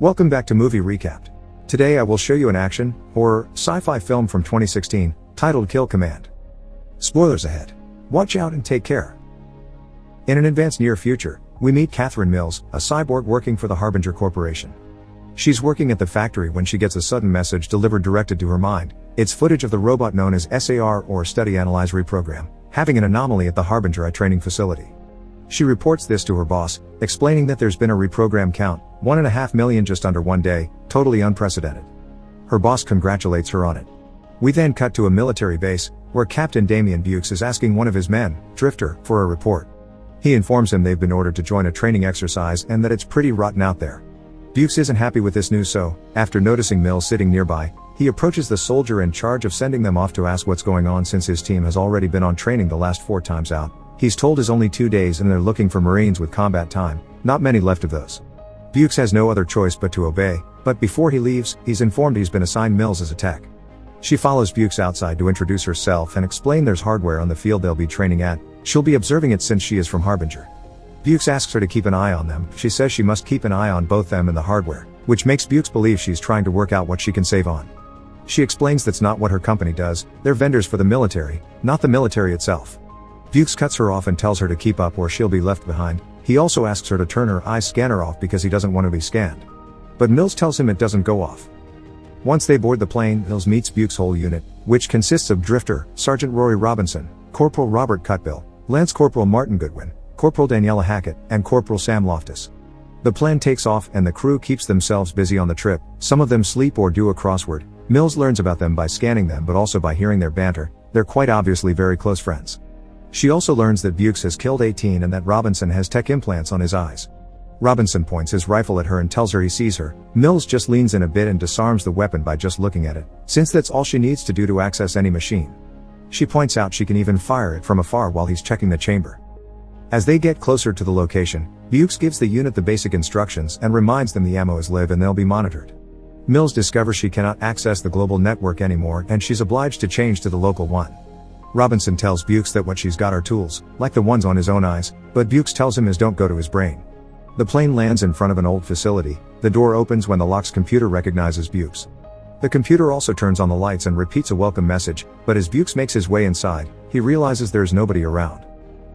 Welcome back to Movie Recapped. Today I will show you an action, horror, sci-fi film from 2016, titled Kill Command. Spoilers ahead. Watch out and take care. In an advanced near future, we meet Catherine Mills, a cyborg working for the Harbinger Corporation. She's working at the factory when she gets a sudden message delivered directed to her mind. It's footage of the robot known as SAR, or Study Analyze Reprogram, having an anomaly at the Harbinger training facility. She reports this to her boss, explaining that there's been a reprogram count, 1.5 million just under one day, totally unprecedented. Her boss congratulates her on it. We then cut to a military base, where Captain Damian Bukes is asking one of his men, Drifter, for a report. He informs him they've been ordered to join a training exercise and that it's pretty rotten out there. Bukes isn't happy with this news, so, after noticing Mills sitting nearby, he approaches the soldier in charge of sending them off to ask what's going on since his team has already been on training the last 4 times out. He's told is only 2 days and they're looking for Marines with combat time, not many left of those. Bukes has no other choice but to obey, but before he leaves, he's informed he's been assigned Mills as a tech. She follows Bukes outside to introduce herself and explain there's hardware on the field they'll be training at. She'll be observing it since she is from Harbinger. Bukes asks her to keep an eye on them. She says she must keep an eye on both them and the hardware, which makes Bukes believe she's trying to work out what she can save on. She explains that's not what her company does, they're vendors for the military, not the military itself. Bukes cuts her off and tells her to keep up or she'll be left behind. He also asks her to turn her eye scanner off because he doesn't want to be scanned. But Mills tells him it doesn't go off. Once they board the plane, Mills meets Bukes' whole unit, which consists of Drifter, Sergeant Rory Robinson, Corporal Robert Cutbill, Lance Corporal Martin Goodwin, Corporal Daniela Hackett, and Corporal Sam Loftus. The plane takes off and the crew keeps themselves busy on the trip. Some of them sleep or do a crossword. Mills learns about them by scanning them but also by hearing their banter. They're quite obviously very close friends. She also learns that Bukes has killed 18 and that Robinson has tech implants on his eyes. Robinson points his rifle at her and tells her he sees her. Mills just leans in a bit and disarms the weapon by just looking at it, since that's all she needs to do to access any machine. She points out she can even fire it from afar while he's checking the chamber. As they get closer to the location, Bukes gives the unit the basic instructions and reminds them the ammo is live and they'll be monitored. Mills discovers she cannot access the global network anymore and she's obliged to change to the local one. Robinson tells Bukes that what she's got are tools, like the ones on his own eyes, but Bukes tells him his don't go to his brain. The plane lands in front of an old facility. The door opens when the lock's computer recognizes Bukes. The computer also turns on the lights and repeats a welcome message, but as Bukes makes his way inside, he realizes there's nobody around.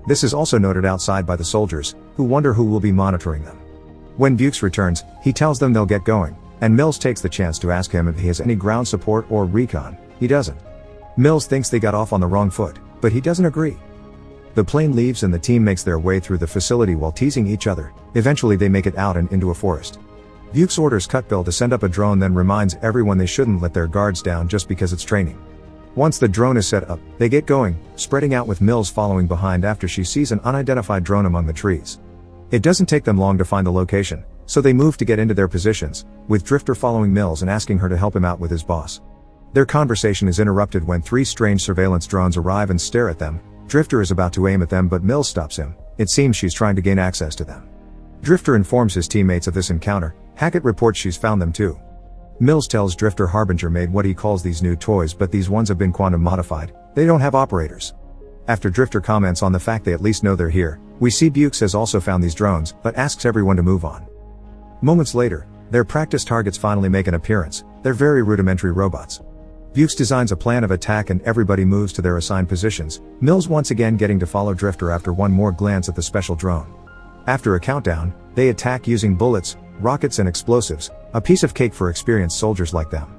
This is also noted outside by the soldiers, who wonder who will be monitoring them. When Bukes returns, he tells them they'll get going, and Mills takes the chance to ask him if he has any ground support or recon. He doesn't. Mills thinks they got off on the wrong foot, but he doesn't agree. The plane leaves and the team makes their way through the facility while teasing each other. Eventually they make it out and into a forest. Bukes orders Cutbill to send up a drone, then reminds everyone they shouldn't let their guards down just because it's training. Once the drone is set up, they get going, spreading out with Mills following behind after she sees an unidentified drone among the trees. It doesn't take them long to find the location, so they move to get into their positions, with Drifter following Mills and asking her to help him out with his boss. Their conversation is interrupted when 3 strange surveillance drones arrive and stare at them. Drifter is about to aim at them but Mills stops him. It seems she's trying to gain access to them. Drifter informs his teammates of this encounter. Hackett reports she's found them too. Mills tells Drifter Harbinger made what he calls these new toys, but these ones have been quantum modified. They don't have operators. After Drifter comments on the fact they at least know they're here, we see Bukes has also found these drones, but asks everyone to move on. Moments later, their practice targets finally make an appearance. They're very rudimentary robots. Bukes designs a plan of attack and everybody moves to their assigned positions, Mills once again getting to follow Drifter after one more glance at the special drone. After a countdown, they attack using bullets, rockets and explosives, a piece of cake for experienced soldiers like them.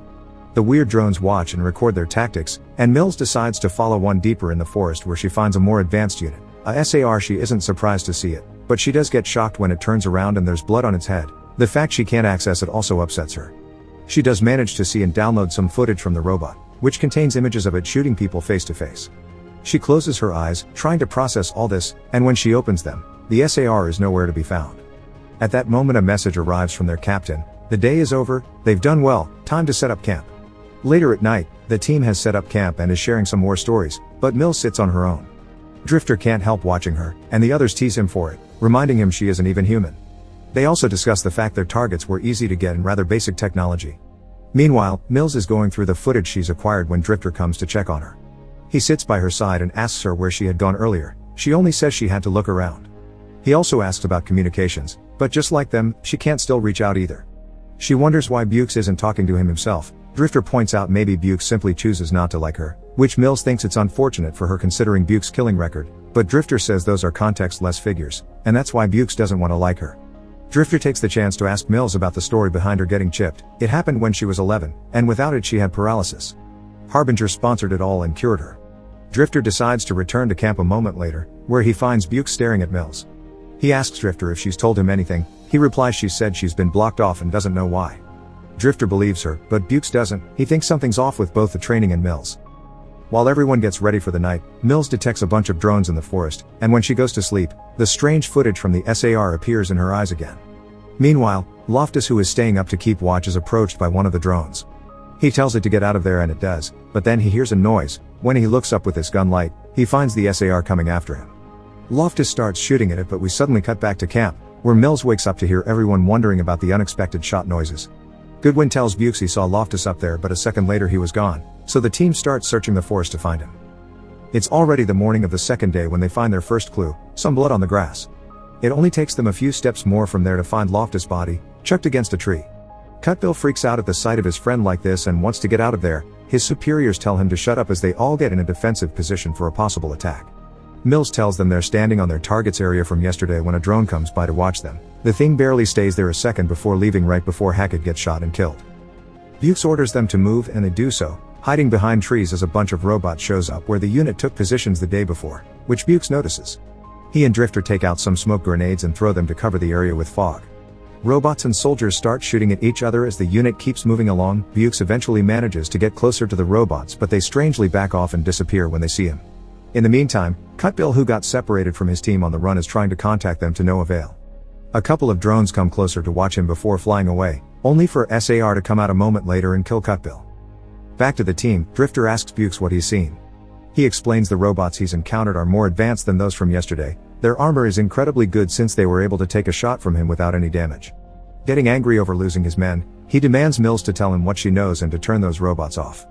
The weird drones watch and record their tactics, and Mills decides to follow one deeper in the forest where she finds a more advanced unit, a SAR. She isn't surprised to see it, but she does get shocked when it turns around and there's blood on its head. The fact she can't access it also upsets her. She does manage to see and download some footage from the robot, which contains images of it shooting people face to face. She closes her eyes, trying to process all this, and when she opens them, the SAR is nowhere to be found. At that moment a message arrives from their captain. The day is over, they've done well, time to set up camp. Later at night, the team has set up camp and is sharing some more stories, but Mills sits on her own. Drifter can't help watching her, and the others tease him for it, reminding him she isn't even human. They also discuss the fact their targets were easy to get and rather basic technology. Meanwhile, Mills is going through the footage she's acquired when Drifter comes to check on her. He sits by her side and asks her where she had gone earlier. She only says she had to look around. He also asks about communications, but just like them, she can't still reach out either. She wonders why Bukes isn't talking to him himself. Drifter points out maybe Bukes simply chooses not to like her, which Mills thinks it's unfortunate for her considering Bukes' killing record, but Drifter says those are context-less figures, and that's why Bukes doesn't want to like her. Drifter takes the chance to ask Mills about the story behind her getting chipped. It happened when she was 11, and without it she had paralysis. Harbinger sponsored it all and cured her. Drifter decides to return to camp a moment later, where he finds Bukes staring at Mills. He asks Drifter if she's told him anything. He replies she said she's been blocked off and doesn't know why. Drifter believes her, but Bukes doesn't. He thinks something's off with both the training and Mills. While everyone gets ready for the night, Mills detects a bunch of drones in the forest, and when she goes to sleep, the strange footage from the SAR appears in her eyes again. Meanwhile, Loftus, who is staying up to keep watch, is approached by one of the drones. He tells it to get out of there and it does, but then he hears a noise. When he looks up with his gun light, he finds the SAR coming after him. Loftus starts shooting at it, but we suddenly cut back to camp, where Mills wakes up to hear everyone wondering about the unexpected shot noises. Goodwin tells Bukes he saw Loftus up there, but a second later he was gone, so the team starts searching the forest to find him. It's already the morning of the second day when they find their first clue, some blood on the grass. It only takes them a few steps more from there to find Loftus' body, chucked against a tree. Cutbill freaks out at the sight of his friend like this and wants to get out of there. His superiors tell him to shut up as they all get in a defensive position for a possible attack. Mills tells them they're standing on their target's area from yesterday when a drone comes by to watch them. The thing barely stays there a second before leaving right before Hackett gets shot and killed. Bukes orders them to move and they do so, hiding behind trees as a bunch of robots shows up where the unit took positions the day before, which Bukes notices. He and Drifter take out some smoke grenades and throw them to cover the area with fog. Robots and soldiers start shooting at each other as the unit keeps moving along. Bukes eventually manages to get closer to the robots, but they strangely back off and disappear when they see him. In the meantime, Cutbill, who got separated from his team on the run, is trying to contact them to no avail. A couple of drones come closer to watch him before flying away, only for SAR to come out a moment later and kill Cutbill. Back to the team, Drifter asks Bukes what he's seen. He explains the robots he's encountered are more advanced than those from yesterday. Their armor is incredibly good since they were able to take a shot from him without any damage. Getting angry over losing his men, he demands Mills to tell him what she knows and to turn those robots off.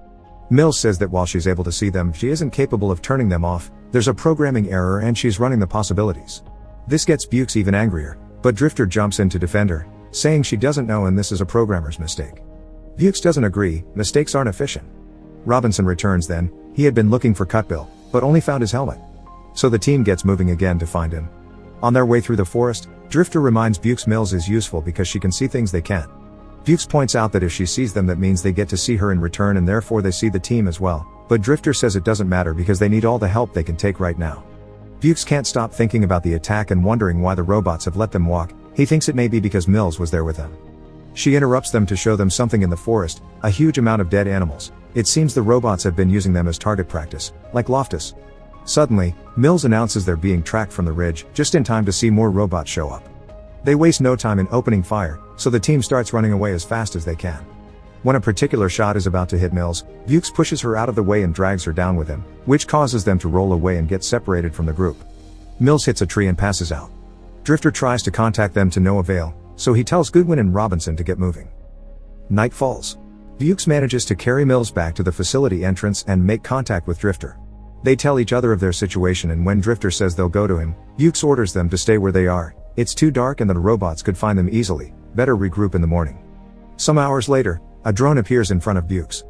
Mills says that while she's able to see them, she isn't capable of turning them off. There's a programming error and she's running the possibilities. This gets Bukes even angrier, but Drifter jumps in to defend her, saying she doesn't know and this is a programmer's mistake. Bukes doesn't agree. Mistakes aren't efficient. Robinson returns then. He had been looking for Cutbill, but only found his helmet. So the team gets moving again to find him. On their way through the forest, Drifter reminds Bukes Mills is useful because she can see things they can't. Bukes points out that if she sees them that means they get to see her in return and therefore they see the team as well, but Drifter says it doesn't matter because they need all the help they can take right now. Bukes can't stop thinking about the attack and wondering why the robots have let them walk. He thinks it may be because Mills was there with them. She interrupts them to show them something in the forest, a huge amount of dead animals. It seems the robots have been using them as target practice, like Loftus. Suddenly, Mills announces they're being tracked from the ridge, just in time to see more robots show up. They waste no time in opening fire, so the team starts running away as fast as they can. When a particular shot is about to hit Mills, Bukes pushes her out of the way and drags her down with him, which causes them to roll away and get separated from the group. Mills hits a tree and passes out. Drifter tries to contact them to no avail, so he tells Goodwin and Robinson to get moving. Night falls. Bukes manages to carry Mills back to the facility entrance and make contact with Drifter. They tell each other of their situation, and when Drifter says they'll go to him, Bukes orders them to stay where they are. It's too dark and the robots could find them easily. Better regroup in the morning. Some hours later, a drone appears in front of Bukes.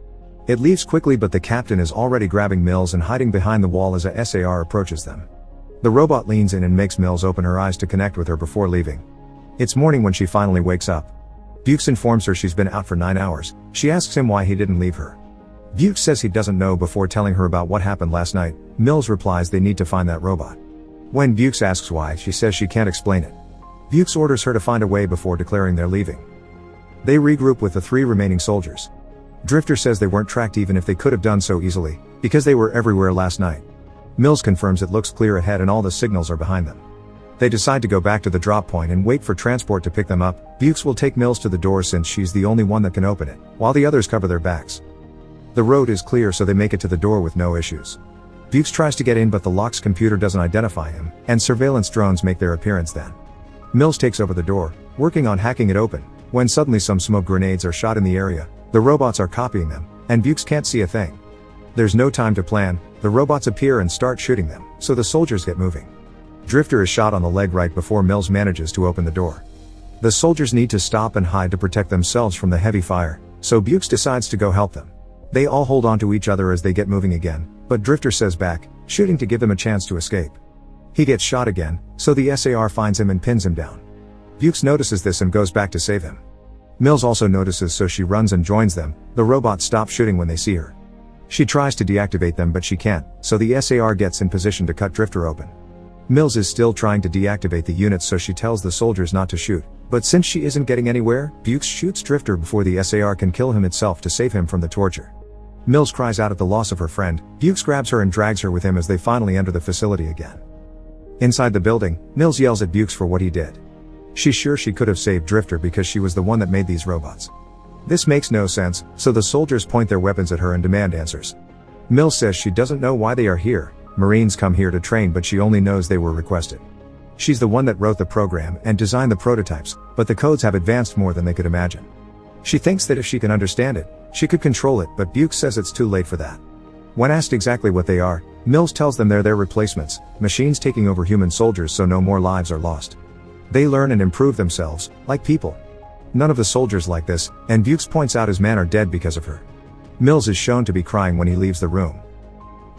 It leaves quickly, but the captain is already grabbing Mills and hiding behind the wall as a SAR approaches them. The robot leans in and makes Mills open her eyes to connect with her before leaving. It's morning when she finally wakes up. Bukes informs her she's been out for 9 hours. She asks him why he didn't leave her. Bukes says he doesn't know before telling her about what happened last night. Mills replies they need to find that robot. When Bukes asks why, she says she can't explain it. Bukes orders her to find a way before declaring they're leaving. They regroup with the 3 remaining soldiers. Drifter says they weren't tracked even if they could have done so easily, because they were everywhere last night. Mills confirms it looks clear ahead and all the signals are behind them. They decide to go back to the drop point and wait for transport to pick them up. Bukes will take Mills to the door since she's the only one that can open it, while the others cover their backs. The road is clear, so they make it to the door with no issues. Bukes tries to get in, but the lock's computer doesn't identify him, and surveillance drones make their appearance then. Mills takes over the door, working on hacking it open, when suddenly some smoke grenades are shot in the area. The robots are copying them, and Bukes can't see a thing. There's no time to plan. The robots appear and start shooting them, so the soldiers get moving. Drifter is shot on the leg right before Mills manages to open the door. The soldiers need to stop and hide to protect themselves from the heavy fire, so Bukes decides to go help them. They all hold on to each other as they get moving again, but Drifter says back, shooting to give them a chance to escape. He gets shot again, so the SAR finds him and pins him down. Bukes notices this and goes back to save him. Mills also notices, so she runs and joins them. The robots stop shooting when they see her. She tries to deactivate them but she can't, so the SAR gets in position to cut Drifter open. Mills is still trying to deactivate the units, so she tells the soldiers not to shoot, but since she isn't getting anywhere, Bukes shoots Drifter before the SAR can kill him itself to save him from the torture. Mills cries out at the loss of her friend. Bukes grabs her and drags her with him as they finally enter the facility again. Inside the building, Mills yells at Bukes for what he did. She's sure she could have saved Drifter because she was the one that made these robots. This makes no sense, so the soldiers point their weapons at her and demand answers. Mills says she doesn't know why they are here. Marines come here to train, but she only knows they were requested. She's the one that wrote the program and designed the prototypes, but the codes have advanced more than they could imagine. She thinks that if she can understand it, she could control it, but Bukes says it's too late for that. When asked exactly what they are, Mills tells them they're their replacements, machines taking over human soldiers so no more lives are lost. They learn and improve themselves, like people. None of the soldiers like this, and Bukes points out his men are dead because of her. Mills is shown to be crying when he leaves the room.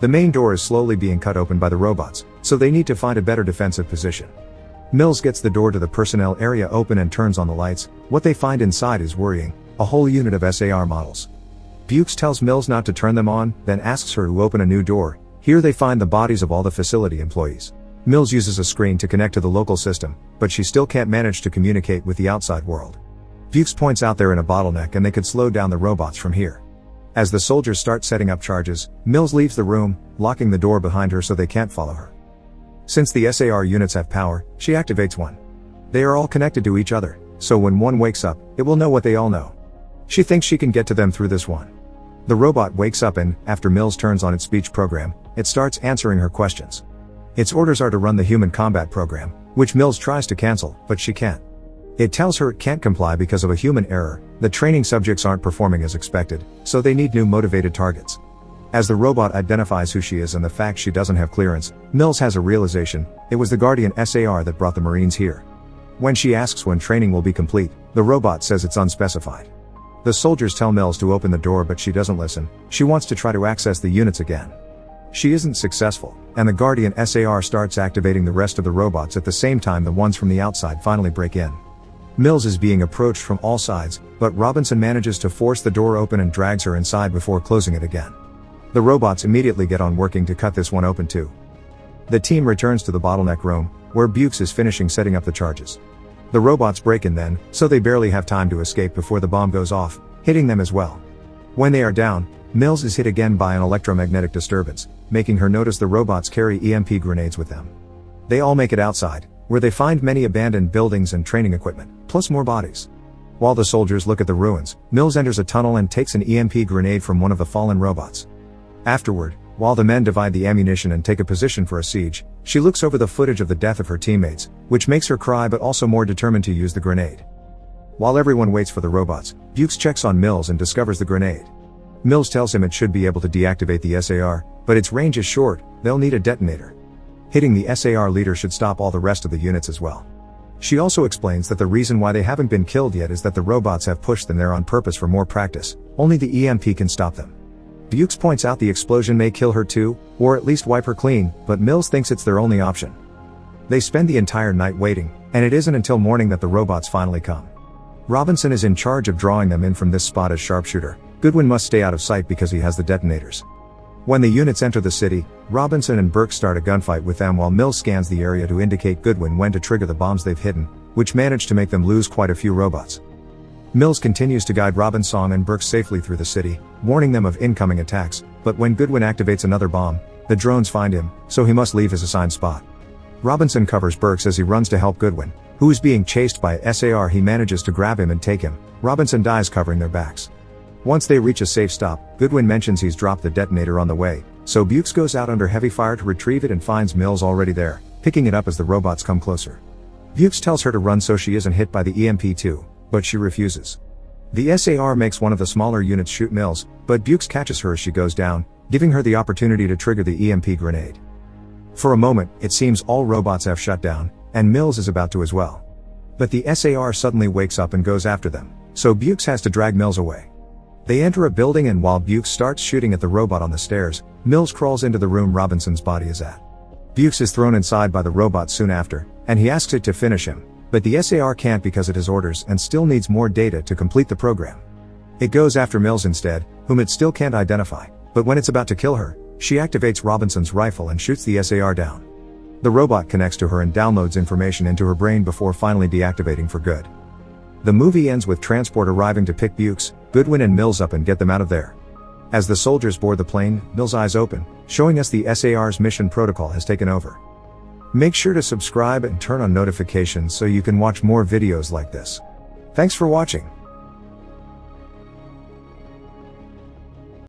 The main door is slowly being cut open by the robots, so they need to find a better defensive position. Mills gets the door to the personnel area open and turns on the lights. What they find inside is worrying, a whole unit of SAR models. Bukes tells Mills not to turn them on, then asks her to open a new door. Here they find the bodies of all the facility employees. Mills uses a screen to connect to the local system, but she still can't manage to communicate with the outside world. Bukes points out they're in a bottleneck and they could slow down the robots from here. As the soldiers start setting up charges, Mills leaves the room, locking the door behind her so they can't follow her. Since the SAR units have power, she activates one. They are all connected to each other, so when one wakes up, it will know what they all know. She thinks she can get to them through this one. The robot wakes up and, after Mills turns on its speech program, it starts answering her questions. Its orders are to run the human combat program, which Mills tries to cancel, but she can't. It tells her it can't comply because of a human error. The training subjects aren't performing as expected, so they need new motivated targets. As the robot identifies who she is and the fact she doesn't have clearance, Mills has a realization: it was the Guardian SAR that brought the Marines here. When she asks when training will be complete, the robot says it's unspecified. The soldiers tell Mills to open the door, but she doesn't listen. She wants to try to access the units again. She isn't successful, and the Guardian SAR starts activating the rest of the robots at the same time. The ones from the outside finally break in. Mills is being approached from all sides, but Robinson manages to force the door open and drags her inside before closing it again. The robots immediately get on working to cut this one open too. The team returns to the bottleneck room, where Bukes is finishing setting up the charges. The robots break in then, so they barely have time to escape before the bomb goes off, hitting them as well. When they are down, Mills is hit again by an electromagnetic disturbance, making her notice the robots carry EMP grenades with them. They all make it outside, where they find many abandoned buildings and training equipment, plus more bodies. While the soldiers look at the ruins, Mills enters a tunnel and takes an EMP grenade from one of the fallen robots. Afterward, while the men divide the ammunition and take a position for a siege, she looks over the footage of the death of her teammates, which makes her cry but also more determined to use the grenade. While everyone waits for the robots, Bukes checks on Mills and discovers the grenade. Mills tells him it should be able to deactivate the SAR, but its range is short. They'll need a detonator. Hitting the SAR leader should stop all the rest of the units as well. She also explains that the reason why they haven't been killed yet is that the robots have pushed them there on purpose for more practice. Only the EMP can stop them. Bukes points out the explosion may kill her too, or at least wipe her clean, but Mills thinks it's their only option. They spend the entire night waiting, and it isn't until morning that the robots finally come. Robinson is in charge of drawing them in from this spot as sharpshooter. Goodwin must stay out of sight because he has the detonators. When the units enter the city, Robinson and Burke start a gunfight with them while Mills scans the area to indicate Goodwin when to trigger the bombs they've hidden, which manage to make them lose quite a few robots. Mills continues to guide Robinson and Burke safely through the city, warning them of incoming attacks, but when Goodwin activates another bomb, the drones find him, so he must leave his assigned spot. Robinson covers Burke as he runs to help Goodwin, who is being chased by a SAR. He manages to grab him and take him. Robinson dies covering their backs. Once they reach a safe stop, Goodwin mentions he's dropped the detonator on the way, so Bukes goes out under heavy fire to retrieve it and finds Mills already there, picking it up as the robots come closer. Bukes tells her to run so she isn't hit by the EMP too, but she refuses. The SAR makes one of the smaller units shoot Mills, but Bukes catches her as she goes down, giving her the opportunity to trigger the EMP grenade. For a moment, it seems all robots have shut down, and Mills is about to as well. But the SAR suddenly wakes up and goes after them, so Bukes has to drag Mills away. They enter a building, and while Bukes starts shooting at the robot on the stairs, Mills crawls into the room Robinson's body is at. Bukes is thrown inside by the robot soon after, and he asks it to finish him, but the SAR can't because it has orders and still needs more data to complete the program. It goes after Mills instead, whom it still can't identify, but when it's about to kill her, she activates Robinson's rifle and shoots the SAR down. The robot connects to her and downloads information into her brain before finally deactivating for good. The movie ends with transport arriving to pick Bukes, Goodwin and Mills up and get them out of there. As the soldiers board the plane, Mills' eyes open, showing us the SAR's mission protocol has taken over. Make sure to subscribe and turn on notifications so you can watch more videos like this. Thanks for watching.